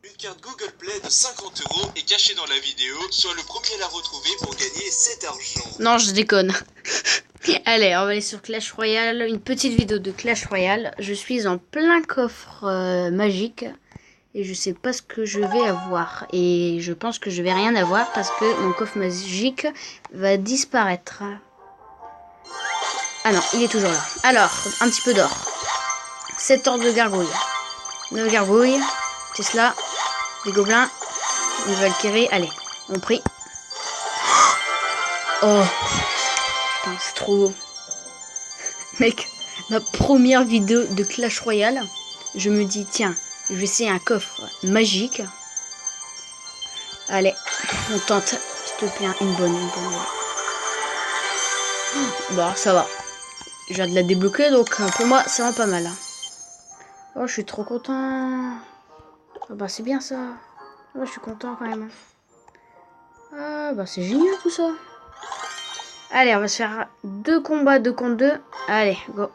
Une carte Google Play de 50 € est cachée dans la vidéo. Sois le premier à la retrouver pour gagner cet argent. Non, je déconne. Allez, on va aller sur Clash Royale. Une petite vidéo de Clash Royale. Je suis en plein coffre magique. Et je sais pas ce que je vais avoir. Et je pense que je vais rien avoir parce que mon coffre magique va disparaître. Ah non, il est toujours là. Alors, un petit peu d'or. 7 ordres de gargouilles. 9 gargouilles. Tesla. Des gobelins. Une Valkyrie. Allez, on prie. Oh. Putain, c'est trop beau. Mec, ma première vidéo de Clash Royale. Je me dis, tiens, je vais essayer un coffre magique. Allez, on tente. S'il te plaît, une bonne. Bon, ça va. Je viens de la débloquer, donc pour moi, ça va pas mal. Oh, je suis trop content. Ah bah, c'est bien ça. Oh, je suis content quand même. Ah bah, c'est génial tout ça. Allez, on va se faire 2 combats 2 contre 2. Allez, go.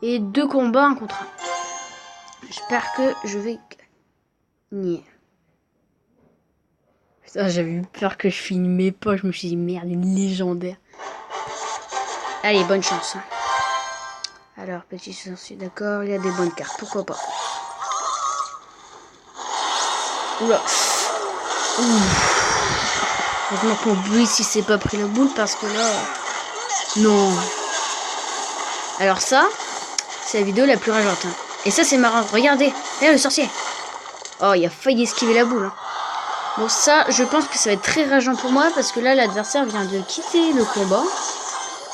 Et 2 combats 1 contre 1. J'espère que je vais gagner. Putain, j'avais eu peur que je filmais pas. Je me suis dit, merde, une légendaire. Allez, bonne chance. Alors, petit sorcier, d'accord, il y a des bonnes cartes, pourquoi pas. Oula. Heureusement que mon bruit si c'est pas pris la boule parce que là... Non. Alors ça, c'est la vidéo la plus rageante. Et ça, c'est marrant. Regardez. Regarde le sorcier. Oh, il a failli esquiver la boule. Bon, ça, je pense que ça va être très rageant pour moi parce que là, l'adversaire vient de quitter le combat.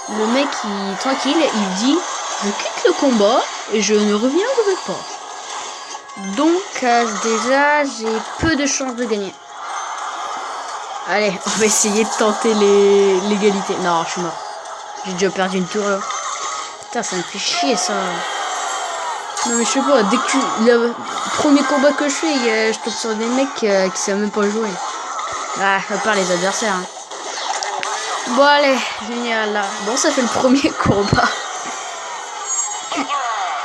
Le mec, il tranquille, il dit... Je quitte le combat et je ne reviendrai pas. Donc, déjà, j'ai peu de chances de gagner. Allez, on va essayer de tenter l'égalité. Non, je suis mort. J'ai déjà perdu une tour. Putain, ça me fait chier, ça. Non, mais je sais pas, dès que le premier combat que je fais, je tombe sur des mecs qui savent même pas jouer. Ah, à part les adversaires. Hein. Bon, allez, génial, là. Bon, ça fait le premier combat.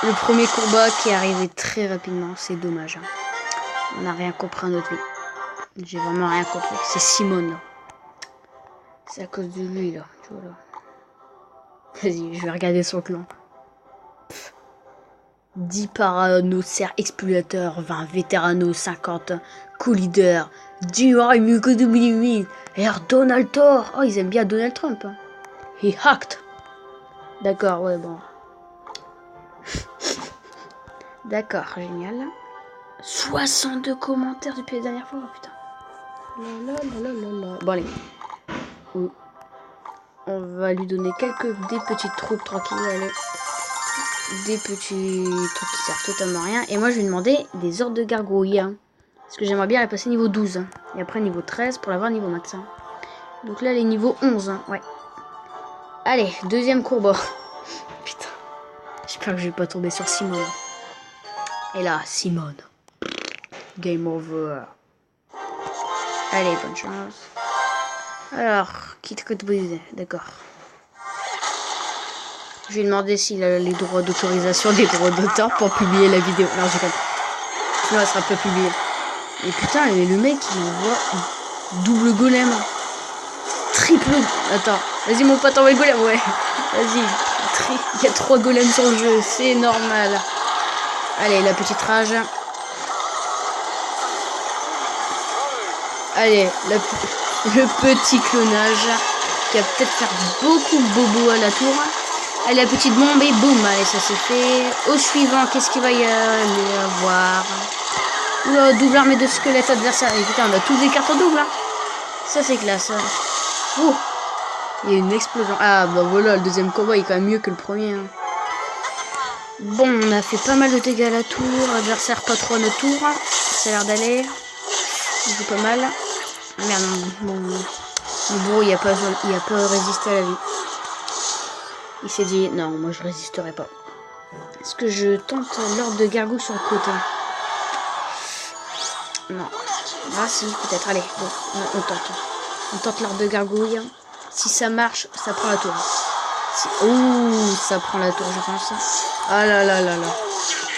Le premier combat qui est arrivé très rapidement, c'est dommage. Hein. On n'a rien compris à notre vie. J'ai vraiment rien compris. C'est Simone là. C'est à cause de lui là. Tu vois là. Vas-y, je vais regarder son clan. 10 parano-serre explorateurs, 20 vétérano, 50 co-leaders, 10 Air Donald Thor. Oh, ils aiment bien Donald Trump. Hein. He hacked. D'accord, ouais, bon. D'accord, génial. 62 commentaires depuis la dernière fois, oh, putain. Bon, allez. On va lui donner des petites troupes tranquilles, allez. Des petits trucs qui servent totalement à rien. Et moi, je vais lui demander des ordres de gargouille. Hein, parce que j'aimerais bien la passer niveau 12. Hein, et après, niveau 13 pour l'avoir niveau max. Hein. Donc là, elle est niveau 11. Hein, ouais. Allez, deuxième combat. Putain. J'espère que je vais pas tomber sur Simone. Et là, Simone. Game over. Allez, bonne chance. Alors, quitte code brisé, d'accord. Je vais demander s'il a les droits d'autorisation, des droits d'auteur pour publier la vidéo. Non, j'ai pas. Sinon, elle sera pas publiée. Et putain, le mec, il envoie double golem. Triple. Attends, vas-y, mon pote, envoie le golem, ouais. Vas-y. Il y a 3 golems sur le jeu, c'est normal. Allez, la petite rage. Allez, le petit clonage qui va peut-être faire beaucoup de bobo à la tour. Allez, la petite bombe et boum. Allez, ça c'est fait. Au suivant, qu'est-ce qu'il va y avoir? Oula, double armée de squelettes adversaires. Et putain, on a tous des cartes en double. Hein. Ça c'est classe. Oh, il y a une explosion. Ah bah voilà, le deuxième combat il est quand même mieux que le premier. Hein. Bon, on a fait pas mal de dégâts à la tour. Adversaire pas trop à notre tour. Ça a l'air d'aller. Il joue pas mal. Ah merde, bon, il a pas résisté à la vie. Il s'est dit, non, moi je résisterai pas. Est-ce que je tente l'ordre de gargouille sur le côté? Non. Ah si, peut-être. Allez, bon, on tente. On tente l'ordre de gargouille. Si ça marche, ça prend la tour. Si... Oh, ça prend la tour, je pense. Ah là là là là.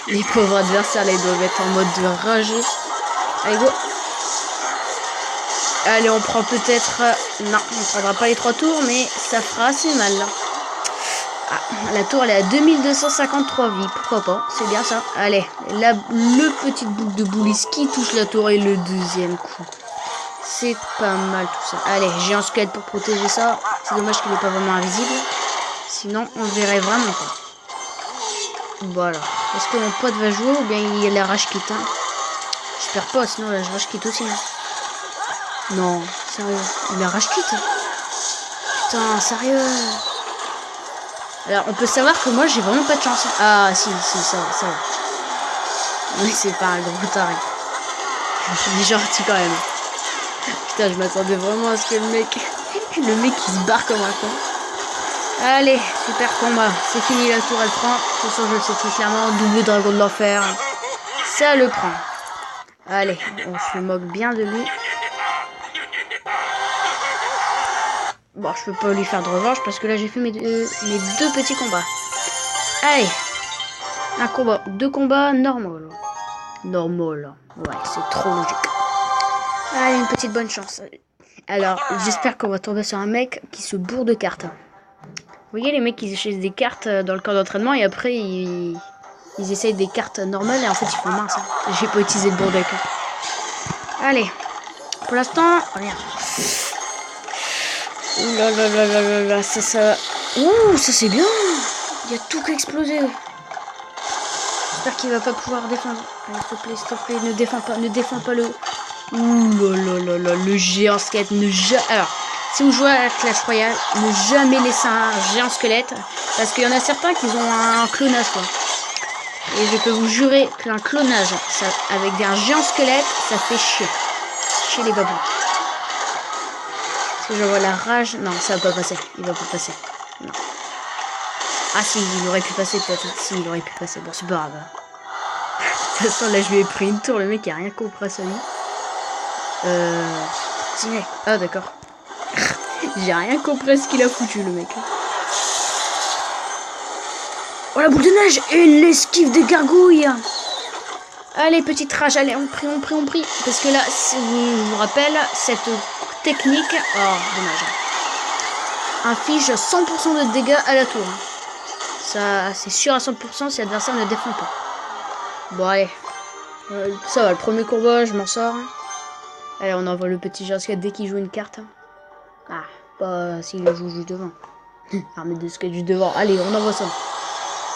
Les pauvres adversaires, là, ils doivent être en mode de rager. Allez, go. Allez, on prend peut-être... non, on prendra pas les 3 tours, mais ça fera assez mal, là. Ah, la tour, elle est à 2253 vies. Pourquoi pas? C'est bien ça. Allez, là, le petit boucle de boulis qui touche la tour et le deuxième coup. C'est pas mal tout ça. Allez, j'ai un squelette pour protéger ça. C'est dommage qu'il n'est pas vraiment invisible. Sinon, on verrait vraiment pas. Voilà. Est-ce que mon pote va jouer ou bien il la rage quitte, hein? J'espère pas, sinon là, je rage quitte aussi. Hein. Non, sérieux. Il la rage quitte. Putain, sérieux. Alors, on peut savoir que moi, j'ai vraiment pas de chance. Ah, si, ça va. Oui, c'est pas un gros taré. Il est gentil quand même. Putain, je m'attendais vraiment à ce que le mec il se barre comme un con. Allez, super combat. C'est fini, la tour, elle prend. De toute façon, je le sais très clairement. Double dragon de l'enfer. Ça le prend. Allez, on se moque bien de lui. Bon, je peux pas lui faire de revanche parce que là, j'ai fait mes deux petits combats. Allez. Un combat. 2 combats normaux. Normal. Ouais, c'est trop logique. Allez, une petite bonne chance. Alors, j'espère qu'on va tomber sur un mec qui se bourre de cartes. Vous voyez les mecs qui achètent des cartes dans le camp d'entraînement et après ils essayent des cartes normales et en fait ils font mince. Hein. J'ai pas utilisé le bon deck. Allez, pour l'instant, rien. Ouh là là là là là là, ça. Ouh, ça c'est bien. Il y a tout qui a explosé. J'espère qu'il va pas pouvoir défendre. Allez, s'il te plaît, ne défends pas le. Ouh là là là là, le géant squelette alors. Si vous jouez à Clash Royale, ne jamais laisser un géant squelette. Parce qu'il y en a certains qui ont un clonage, quoi. Et je peux vous jurer qu'un clonage ça, avec un géant squelette, ça fait chier. Chier les babous. Est-ce que je vois la rage? Non, ça va pas passer. Il va pas passer. Non. Ah si, il aurait pu passer peut-être. Si, il aurait pu passer. Bon, c'est pas grave. De toute façon, là, je lui ai pris une tour. Le mec, il a rien compris à sa vie. Signe. Ah, d'accord. J'ai rien compris à ce qu'il a foutu le mec. Oh la boule de neige et l'esquive des gargouilles. Allez petite rage, allez on prie. Parce que là, je vous rappelle, cette technique, oh dommage, inflige 100% de dégâts à la tour. Ça c'est sûr à 100% si l'adversaire ne défend pas. Bon allez, ça va, le premier combat je m'en sors. Allez on envoie le petit géant dès qu'il joue une carte. Ah, pas s'il le joue juste devant. Armée de skate juste devant. Allez, on envoie ça.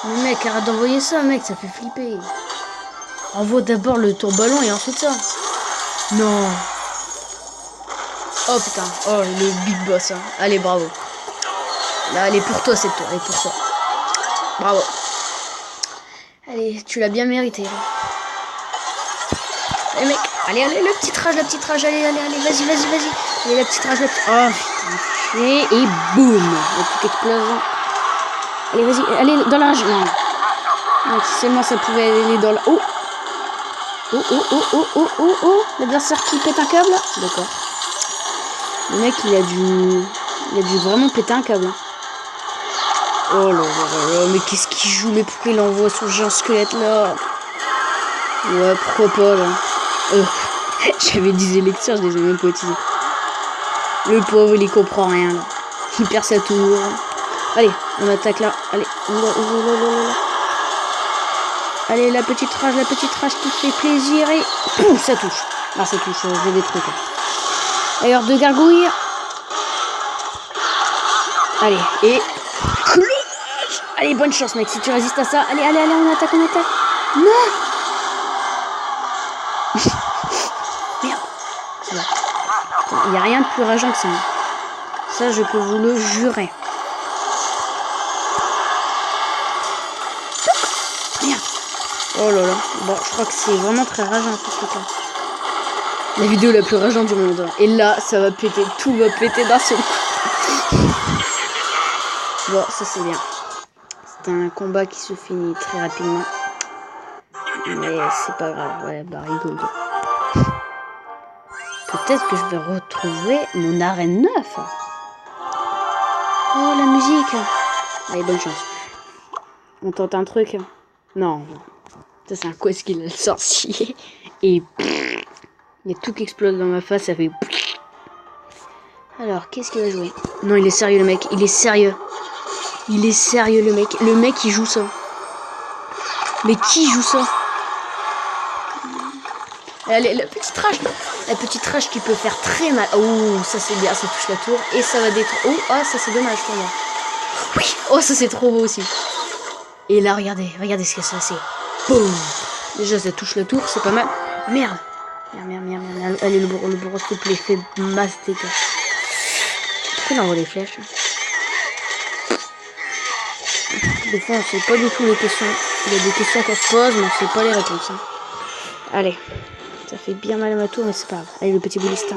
Mais mec, arrête d'envoyer ça, mec, ça fait flipper. Envoie d'abord le tour ballon et ensuite ça. Non. Oh putain, oh le big boss. Hein. Allez, bravo. Là, elle est pour toi cette tour, elle est pour toi. Bravo. Allez, tu l'as bien mérité. Allez mec, allez, le petit rage, allez, vas-y. Allez, la petite rage, oh putain, et boum, le truc explose. Allez, vas-y, allez, dans la rage. Non. Donc, seulement ça pouvait aller dans la... Oh. L'adversaire qui pète un câble. D'accord. Le mec, il a dû vraiment péter un câble. Oh là, mais qu'est-ce qu'il joue? Mais pourquoi il envoie son géant squelette là? Ouais, pourquoi pas là? J'avais 10 élections, je les ai même pas utilisés. Le pauvre, il comprend rien là. Il perd sa tour. Allez, on attaque là. Allez, allez, la petite rage qui fait plaisir et pouf, ça touche. Ah, ça touche, j'ai des trucs. D'ailleurs, 2 gargouilles. Allez, et cloche. Allez, bonne chance, mec, si tu résistes à ça. Allez, on attaque. Non. Merde. Il n'y a rien de plus rageant que ça. Ça, je peux vous le jurer. Merde. Oh là là. Bon, je crois que c'est vraiment très rageant tout ce truc-là. La vidéo la plus rageante du monde. Et là, ça va péter. Tout va péter d'un seul coup. Bon, ça c'est bien. C'est un combat qui se finit très rapidement. Mais c'est pas grave. Ouais, bah rigole. Peut-être que je vais retrouver mon arène 9. Oh, la musique. Allez, bonne chance. On tente un truc. Non. Ça, c'est un quest qu'il a le sorcier. Et... Il y a tout qui explose dans ma face, ça fait... Alors, qu'est-ce qu'il va jouer? Non, il est sérieux le mec, il est sérieux. Il est sérieux le mec. Le mec il joue ça. Mais qui joue ça? Allez, la petite rage qui peut faire très mal. Oh, ça c'est bien, ça touche la tour. Et ça va détruire. Oh, ah, ça c'est dommage pour moi. Oui, oh, ça c'est trop beau aussi. Et là, regardez ce que ça c'est. Boum. Déjà, ça touche la tour, c'est pas mal. Merde. Merde. Allez, le bourreau, s'il te plaît, fait masse dégâts. Pourquoi il envoie les flèches? Des fois, on sait pas du tout les questions. Il y a des questions qu'on se pose, mais on sait pas les réponses. Hein. Allez. Ça fait bien mal à ma tour, mais c'est pas grave. Allez, le petit bouliste.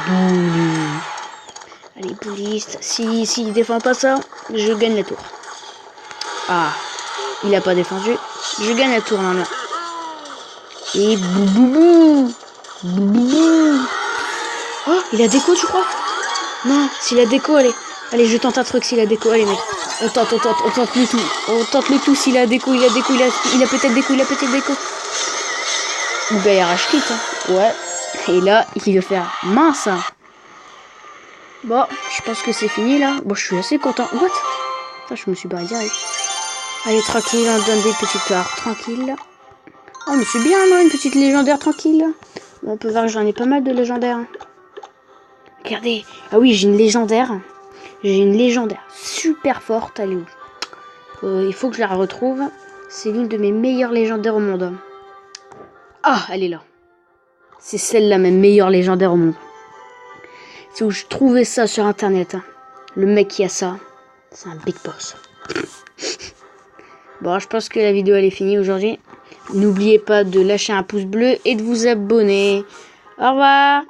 Boum. Allez, bouliste. Si il défend pas ça, je gagne la tour. Ah. Il a pas défendu. Je gagne la tour, là. Et boum. Oh, il a déco, tu crois? Non, s'il a déco, allez. Allez, je tente un truc s'il a déco. Allez, mec. On tente le tout. On tente le tout s'il a déco, il a peut-être déco. Ou ben il arrache quitte. Hein. Ouais. Et là, il va faire mince. Hein. Bon, je pense que c'est fini là. Bon, je suis assez content. What? Ça, je me suis barré direct. Allez, tranquille, on donne des petites cartes. Tranquille. Oh, mais c'est bien, non? Une petite légendaire tranquille. Bon, on peut voir que j'en ai pas mal de légendaires. Regardez. Ah oui, j'ai une légendaire. J'ai une légendaire super forte. Elle est où? Il faut que je la retrouve. C'est l'une de mes meilleures légendaires au monde. Ah, elle est là. C'est celle-là, ma meilleure légendaire au monde. C'est où je trouvais ça sur internet. Hein. Le mec qui a ça, c'est un big boss. Bon, je pense que la vidéo elle est finie aujourd'hui. N'oubliez pas de lâcher un pouce bleu et de vous abonner. Au revoir.